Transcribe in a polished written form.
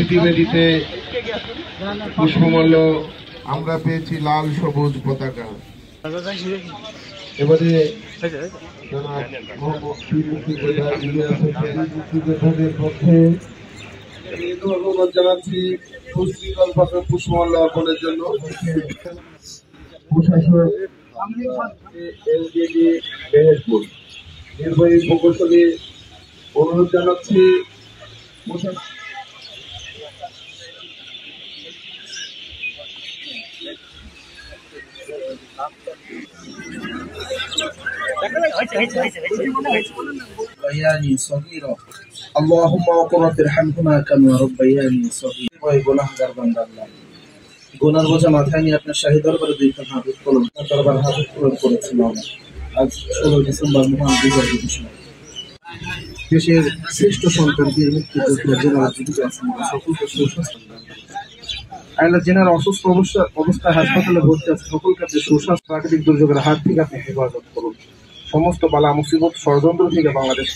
স্মৃতিবেদিতে পুষ্পমাল্য আমরা পেয়েছি লাল সবুজ পতাকা। এবারে মুক্তিযোদ্ধাদের পক্ষে ধন্যবাদ জানাচ্ছি সুশৃঙ্খলভাবে পুষ্পমাল্য অর্পণের জন্য। প্রশাসক এলজিডি মেহেরপুর নির্বাহী প্রকৌশলী অনুরোধ জানাচ্ছি ربياني صغيرا اللهم وقل رب ارحمهما كما ربياني صغيرا গুনাহগার বান্দা আল্লাহ গুনার বোঝা মাথায় নিয়ে আপনার শাহী দরবারে দুই হাত উত্তোলন দরবার হাত উত্তোলন করেছিলাম। আজ 16 ডিসেম্বর মহান বিজয় দিবস। দেশের শ্রেষ্ঠ সন্তান বীর মুক্তিযোদ্ধা জেনারেল জীবিত আছেন সকলকে সুস্বাস্থ্য আল্লাহ জেনারেল অসুস্থ অবস্থায় হাসপাতালে ভর্তি আছে সকলকে আপনি সুস্বাস্থ্য প্রাকৃতিক দুর্যোগের হাত থেকে আপনি হেফাজত করুন। সমস্ত বালা মুসিবত ষড়যন্ত্র থেকে বাংলাদেশ